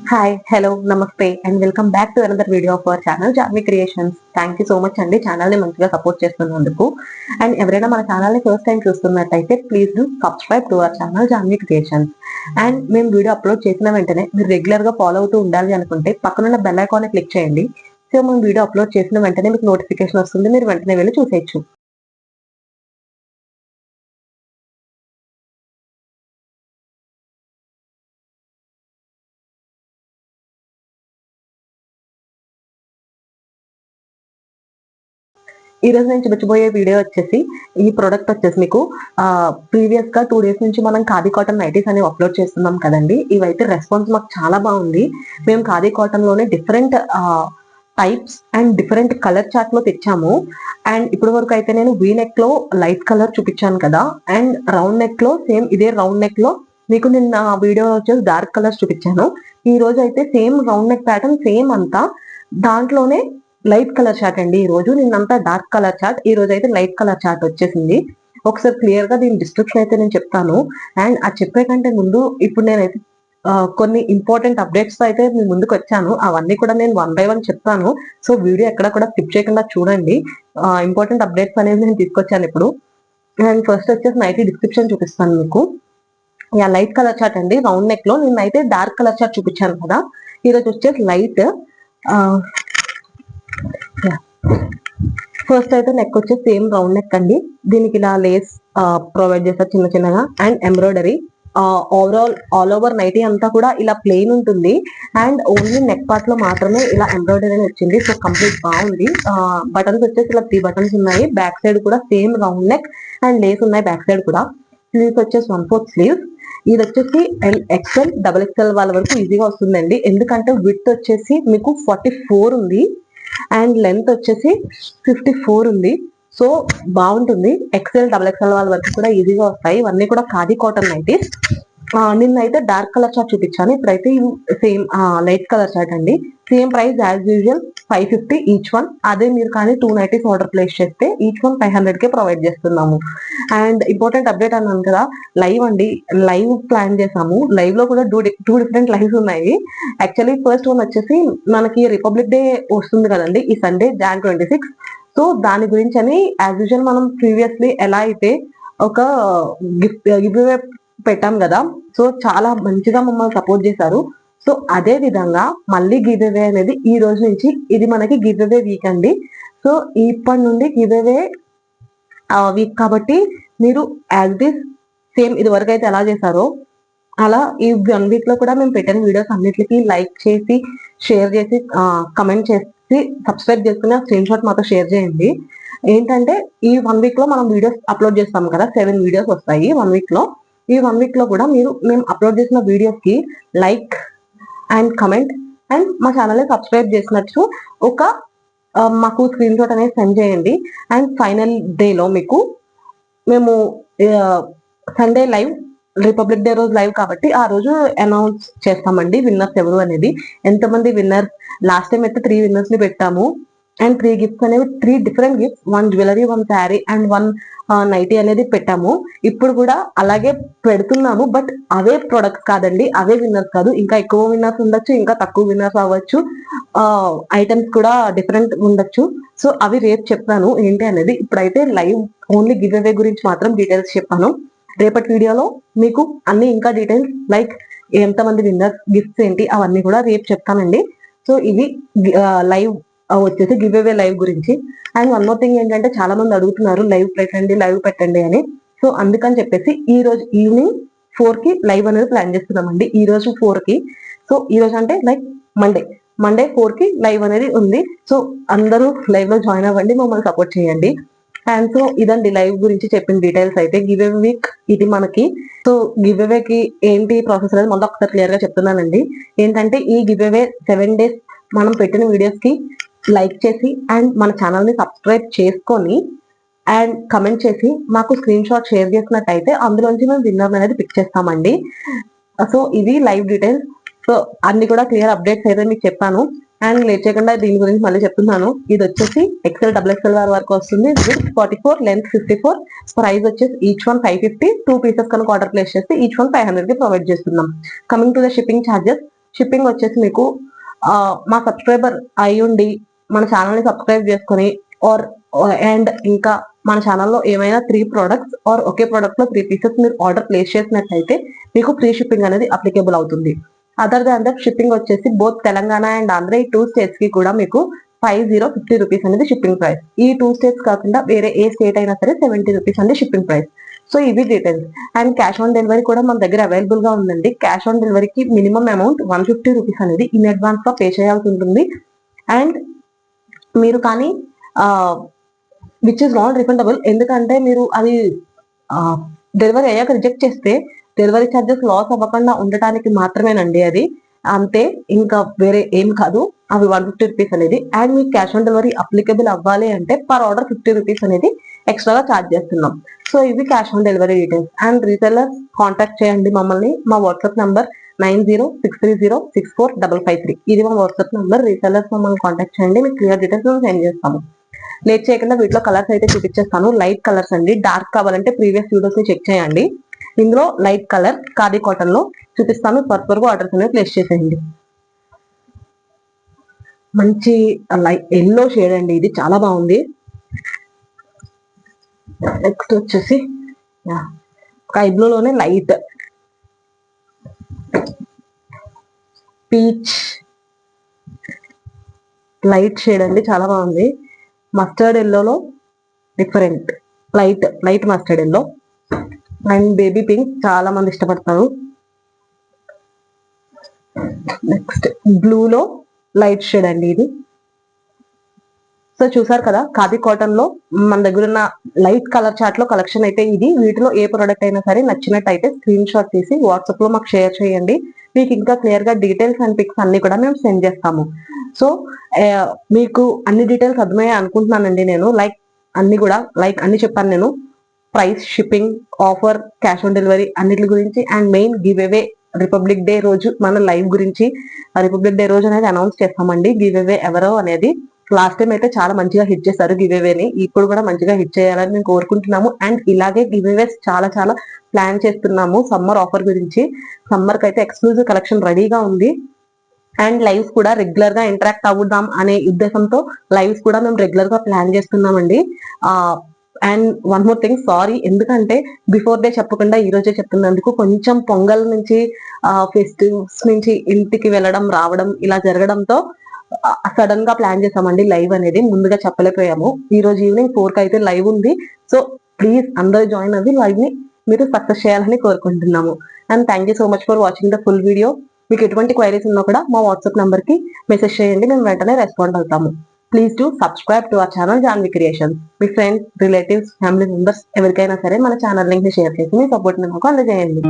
Hi, hello, నమస్తే and welcome back to another video of our channel Janvi creations. Thank you so much అండి channel ని మంచిగా support చేస్తున్నందుకు. And ఎవరైనా మన ఛానల్ ని ఫస్ట్ టైం చూస్తున్నట్టయితే please do subscribe to our channel Janvi creations. And మేము వీడియో అప్లోడ్ చేసిన వెంటనే మీరు రెగ్యులర్ గా ఫాలో అవుతూ ఉండాలి అనుకుంటే పక్కనున్న బెల్ ఐకాన్ ని క్లిక్ చేయండి. సో మేము వీడియో అప్లోడ్ చేసిన వెంటనే మీకు నోటిఫికేషన్ వస్తుంది, మీరు వెంటనే వెళ్ళి చూసేయచ్చు. ఈ రోజు నేను చూపించబోయే వీడియో వచ్చేసి ఈ ప్రోడక్ట్ వచ్చేసి మీకు ప్రీవియస్ గా 2 days నుంచి మనం ఖాదీ కాటన్ నైటీస్ అనేవి అప్లోడ్ చేస్తున్నాం కదండి. ఇవైతే రెస్పాన్స్ మాకు చాలా బాగుంది. మేము ఖాదీ కాటన్ లోనే different types and different colour chart లో తెచ్చాము. అండ్ ఇప్పటి వరకు అయితే నేను వీ నెక్ లో లైట్ కలర్ చూపించాను కదా, అండ్ రౌండ్ నెక్ లో సేమ్ ఇదే రౌండ్ నెక్ లో మీకు నిన్న వీడియో వచ్చేసి డార్క్ కలర్స్ చూపించాను. ఈ రోజు అయితే same round neck pattern same అంతా దాంట్లోనే లైట్ కలర్ చార్ట్ అండి. ఈ రోజు నిన్నంతా డార్క్ కలర్ చార్ట్, ఈ రోజు అయితే లైట్ కలర్ చార్ట్ వచ్చేసింది. ఒకసారి క్లియర్ గా దీని డిస్క్రిప్షన్ అయితే నేను చెప్తాను. అండ్ అది చెప్పే కంటే ముందు ఇప్పుడు నేనైతే కొన్ని ఇంపార్టెంట్ అప్డేట్స్ తో అయితే మీ ముందుకు వచ్చాను. అవన్నీ కూడా నేను 1 by 1 చెప్తాను. సో వీడియో ఎక్కడ కూడా స్కిప్ చేయకుండా చూడండి. ఇంపార్టెంట్ అప్డేట్స్ అనేది నేను తీసుకొచ్చాను ఇప్పుడు. అండ్ ఫస్ట్ వచ్చేసి నైటీ డిస్క్రిప్షన్ చూపిస్తాను మీకు. లైట్ కలర్ చార్ట్ అండి, రౌండ్ నెక్ లో. నిన్నైతే డార్క్ కలర్ చార్ట్ చూపించాను కదా, ఈ రోజు వచ్చేసి లైట్. ఫస్ట్ అయితే నెక్ వచ్చేసి సేమ్ రౌండ్ నెక్ అండి. దీనికి ఇలా లేస్ ప్రొవైడ్ చేస్తారు చిన్న చిన్నగా, and embroidery. Overall all over nighty అంతా కూడా ఇలా ప్లెయిన్ ఉంటుంది. అండ్ ఓన్లీ నెక్ పార్ట్ లో మాత్రమే ఇలా ఎంబ్రాయిడరీ వచ్చింది. సో కంప్లీట్ బాగుంది. బటన్స్ వచ్చేసి ఇలా 3 buttons ఉన్నాయి. బ్యాక్ సైడ్ కూడా same round neck and Lay's ఉన్నాయి బ్యాక్ సైడ్ కూడా. స్లీవ్స్ వచ్చేసి 1/4 స్లీవ్స్. ఇది వచ్చేసి XL, XXL వాళ్ళ వరకు ఈజీగా వస్తుందండి. ఎందుకంటే విడ్త్ వచ్చేసి మీకు 44 ఉంది అండ్ లెంత్ వచ్చేసి 54 ఉంది. సో బాగుంటుంది. XL, XXL వాళ్ళ వరకు కూడా ఈజీగా వస్తాయి. ఇవన్నీ కూడా ఖాదీ కాటన్ నైటీస్. నిన్నైతే డార్క్ కలర్ చార్ట్ చూపించాను, ఇప్పుడైతే సేమ్ లైట్ కలర్ చార్ట్ అండి. Same price as usual 550 each one. అదే మీరు కానీ 2 నైటీస్ ఆర్డర్ ప్లేస్ చేస్తే ఈచ్ వన్ 500 కే ప్రొవైడ్ చేస్తున్నాము. అండ్ ఇంపార్టెంట్ అప్డేట్ అన్నాను కదా, లైవ్ అండి. లైవ్ ప్లాన్ చేసాము. లైవ్ లో కూడా 2 డిఫరెంట్ లైవ్స్ ఉన్నాయి. యాక్చువల్లీ ఫస్ట్ వన్ వచ్చేసి మనకి రిపబ్లిక్ డే వస్తుంది కదండి ఈ సండే, Jan 26. సో దాని గురించి అని యాజ్ యూజువల్ మనం ప్రీవియస్లీ ఎలా అయితే ఒక గిఫ్ట్ పెట్టాం కదా, సో చాలా మంచిగా మమ్మల్ని సపోర్ట్ చేశారు. సో అదే విధంగా మళ్ళీ గివ్ అవే అనేది ఈ రోజు నుంచి, ఇది మనకి గివ్ అవే వీక్ అండి. సో ఇప్పటి నుండి గివ్ అవే వీక్ కాబట్టి మీరు యాజ్ దిస్ సేమ్ ఇది వరకు అయితే ఎలా చేశారో అలా ఈ 1 week లో కూడా మేము పెట్టిన వీడియోస్ అన్నిటికీ లైక్ చేసి, షేర్ చేసి, కమెంట్ చేసి, సబ్స్క్రైబ్ చేసుకుని ఆ స్క్రీన్ షాట్ మాతో షేర్ చేయండి. ఏంటంటే ఈ 1 week లో మనం వీడియోస్ అప్లోడ్ చేస్తాం కదా, 7 వీడియోస్ వస్తాయి 1 week లో. ఈ 1 week లో కూడా మీరు మేము అప్లోడ్ చేసిన వీడియోస్ కి లైక్ అండ్ కమెంట్ అండ్ మా ఛానల్ ని సబ్స్క్రైబ్ చేసినట్టు ఒక మాకు స్క్రీన్ షాట్ అనేది సెండ్ చేయండి. అండ్ ఫైనల్ డేలో మీకు మేము సండే లైవ్, రిపబ్లిక్ డే రోజు లైవ్ కాబట్టి ఆ రోజు అనౌన్స్ చేస్తామండి విన్నర్స్ ఎవరు అనేది. ఎంతమంది విన్నర్స్, లాస్ట్ టైం అయితే 3 winners ని పెట్టాము. అండ్ 3 gifts అనేవి 3 different gifts, 1 jewellery, 1 sari and 1 nighty అనేది పెట్టాము. ఇప్పుడు కూడా అలాగే పెడుతున్నాము, బట్ అవే ప్రొడక్ట్స్ కాదండి, అవే విన్నర్స్ కాదు. ఇంకా ఎక్కువ విన్నర్స్ ఉండొచ్చు, ఇంకా తక్కువ విన్నర్స్ అవ్వచ్చు. ఐటమ్స్ కూడా డిఫరెంట్ ఉండొచ్చు. సో అవి రేపు చెప్తాను ఏంటి అనేది. ఇప్పుడైతే లైవ్ ఓన్లీ గివ్ అవే గురించి మాత్రం డీటెయిల్స్ చెప్పాను. రేపటి వీడియోలో మీకు అన్ని ఇంకా డీటెయిల్స్ లైక్ ఎంతమంది విన్నర్స్, గిఫ్ట్స్ ఏంటి అవన్నీ కూడా రేపు చెప్తానండి. సో ఇది లైవ్ వచ్చేసి గివ్ అవే లైవ్ గురించి. అండ్ వన్ మోర్ థింగ్ ఏంటంటే చాలా మంది అడుగుతున్నారు లైవ్ పెట్టండి అని. సో అందుకని చెప్పేసి ఈ రోజు ఈవినింగ్ 4 కి లైవ్ అనేది ప్లాన్ చేస్తున్నామండి. ఈ రోజు 4 కి. సో ఈ రోజు అంటే లైక్ మండే 4 కి లైవ్ అనేది ఉంది. సో అందరూ లైవ్ లో జాయిన్ అవ్వండి, మమ్మల్ని సపోర్ట్ చేయండి. అండ్ సో ఇదండి లైవ్ గురించి చెప్పిన డీటెయిల్స్ అయితే. గివ్ అవే వీక్ ఇది మనకి. సో గివ్ అవేకి ఏంటి ప్రాసెస్ అనేది మొదలు ఒకసారి క్లియర్ గా చెప్తున్నానండి. ఏంటంటే ఈ గివ్ అవే 7 days మనం పెట్టిన వీడియోస్ కి లైక్ చేసి అండ్ మన ఛానల్ ని సబ్స్క్రైబ్ చేసుకొని అండ్ కమెంట్ చేసి మాకు స్క్రీన్ షాట్ షేర్ చేసినట్టయితే అందులోంచి మేము విన్నర్ అనేది పిక్ చేస్తామండి. సో ఇది లైవ్ డీటెయిల్స్. సో అన్ని కూడా క్లియర్ అప్డేట్స్ అయితే మీకు చెప్పాను. అండ్ లేట్ చేయకుండా దీని గురించి మళ్ళీ చెప్తున్నాను. ఇది వచ్చేసి XL, XXL వారి వరకు వస్తుంది. 44, లెంత్ 54, ప్రైస్ వచ్చేసి ఈచ్ వన్ 550. 2 pieces కనుక ఆర్డర్ ప్లేస్ చేస్తే ఈచ్ వన్ 500 కి ప్రొవైడ్ చేస్తున్నాం. Coming to the shipping charges. Shipping వచ్చేసి మీకు మా సబ్స్క్రైబర్ అయ్యుండి మన ఛానల్ ని సబ్స్క్రైబ్ చేసుకొని ఆర్ అండ్ ఇంకా మన ఛానల్లో ఏమైనా 3 products ఆర్ ఒకే ప్రోడక్ట్ లో 3 pieces మీరు ఆర్డర్ ప్లేస్ చేసినట్లయితే మీకు ఫ్రీ షిప్పింగ్ అనేది అప్లికేబుల్ అవుతుంది. అదర్ దాన్ దట్ షిప్పింగ్ వచ్చేసి బోత్ తెలంగాణ అండ్ ఆంధ్ర ఈ 2 states కి కూడా మీకు 50 రూపీస్ అనేది షిప్పింగ్ ప్రైస్. ఈ 2 states కాకుండా వేరే ఏ స్టేట్ అయినా సరే 70 రూపీస్ అనేది షిప్పింగ్ ప్రైస్. సో ఇవి details. And cash on delivery కూడా మన దగ్గర అవైలబుల్ గా ఉందండి. క్యాష్ ఆన్ డెలివరీకి మినిమం అమౌంట్ 150 రూపీస్ అనేది ఇన్ అడ్వాన్స్ గా పే చేయాల్సి ఉంటుంది. అండ్ మీరు కానీ విచ్ ఇస్ నాట్ రిఫండబుల్, ఎందుకంటే మీరు అది డెలివరీ అయ్యాక రిజెక్ట్ చేస్తే డెలివరీ ఛార్జెస్ లాస్ అవ్వకుండా ఉండటానికి మాత్రమేనండి అది, అంతే, ఇంకా వేరే ఏం కాదు. అవి 150 రూపీస్ అనేది. అండ్ మీకు క్యాష్ ఆన్ డెలివరీ అప్లికబుల్ అవ్వాలి అంటే పర్ ఆర్డర్ 50 రూపీస్ అనేది ఎక్స్ట్రాగా ఛార్జ్ చేస్తున్నాం. సో ఇవి cash on delivery details. And resellers contact చేయండి మమ్మల్ని. మా వాట్సాప్ నంబర్ 9063306453. ఇది మా వాట్సాప్ నంబర్. రీసెల్లర్స్ మమ్మల్ని కాంటాక్ట్ చేయండి, మీకు క్లియర్ డీటెయిల్స్ సెండ్ చేస్తాము. లేట్ చేయకుండా వీటిలో కలర్స్ అయితే చూపించేస్తాను. లైట్ కలర్స్ అండి. డార్క్ కావాలంటే ప్రీవియస్ వీడియోస్ ని చెక్ చేయండి. ఇందులో లైట్ కలర్ ఖాదీ కాటన్ లో చూపిస్తాను. త్వరగా ఆర్డర్స్ అనేవి ప్లేస్ చేసేయండి. మంచి లైట్ ఎల్లో షేడ్ అండి, ఇది చాలా బాగుంది. నెక్స్ట్ వచ్చేసి స్కై బ్లూ లోనే లైట్ పీచ్ లైట్ షేడ్ అండి, చాలా బాగుంది. మస్టర్డ్ ఎల్లోలో different light mustard yellow and baby pink చాలా మంది ఇష్టపడతారు. నెక్స్ట్ బ్లూలో లైట్ షేడ్ అండి ఇది. సో చూసారు కదా, ఖాదీ కాటన్ లో మన దగ్గర ఉన్న లైట్ కలర్ చార్ట్ లో కలెక్షన్ అయితే ఇది. వీటిలో ఏ ప్రోడక్ట్ అయినా సరే నచ్చినట్టయితే స్క్రీన్ షాట్ తీసి వాట్సాప్ లో మాకు షేర్ చేయండి. మీకు ఇంకా క్లియర్ గా డీటెయిల్స్ అండ్ పిక్స్ అన్ని కూడా మేము సెండ్ చేస్తాము. సో మీకు అన్ని డీటెయిల్స్ అర్థమయ్యాయి అనుకుంటున్నానండి. నేను అన్ని చెప్పాను నేను. Price, shipping, offer, cash on delivery అన్నిటి గురించి and main give away republic day రోజు మన లైవ్ గురించి. రిపబ్లిక్ డే రోజు అనేది అనౌన్స్ చేస్తామండి గివ్ అవే ఎవరో అనేది. లాస్ట్ టైం అయితే చాలా మంచిగా హిట్ చేశారు గివ్ అవేని. ఇప్పుడు కూడా మంచిగా హిట్ చేయాలని మేము కోరుకుంటున్నాము. అండ్ ఇలాగే గివ్ అవేస్ చాలా చాలా ప్లాన్ చేస్తున్నాము సమ్మర్ ఆఫర్ గురించి. సమ్మర్ కి అయితే ఎక్స్క్లూజివ్ కలెక్షన్ రెడీగా ఉంది. అండ్ లైవ్స్ కూడా రెగ్యులర్ గా ఇంటరాక్ట్ అవుదాం అనే ఉద్దేశంతో లైవ్స్ కూడా మేము రెగ్యులర్ గా ప్లాన్ చేస్తున్నామండి. And one more thing, sorry, ఎందుకంటే బిఫోర్ డే చెప్పకుండా ఈ రోజే చెప్తున్నందుకు. కొంచెం పొంగల్ నుంచి ఫెస్టివ్స్ నుంచి ఇంటికి వెళ్ళడం రావడం ఇలా జరగడంతో సడన్ గా ప్లాన్ చేసామండి లైవ్ అనేది. ముందుగా చెప్పలేకపోయాము. ఈ రోజు ఈవినింగ్ 4 కి అయితే లైవ్ ఉంది. సో ప్లీజ్ అందరూ జాయిన్ అవ్వి లైవ్ ని మీరు సక్సెస్ చేయాలని కోరుకుంటున్నాము. And thank you so much for watching the full video. మీకు ఎటువంటి క్వైరీస్ ఉన్నా కూడా మా వాట్సాప్ నంబర్ కి మెసేజ్ చేయండి, మేము వెంటనే రెస్పాండ్ అవుతాము. Please to subscribe to our channel Janvi creations. మీ ఫ్రెండ్స్, రిలేటివ్స్, ఫ్యామిలీ మెంబర్స్ ఎవరికైనా సరే మన ఛానల్ లింక్ ని షేర్ చేసి మీ సపోర్ట్ ని మాకు అందజేయండి.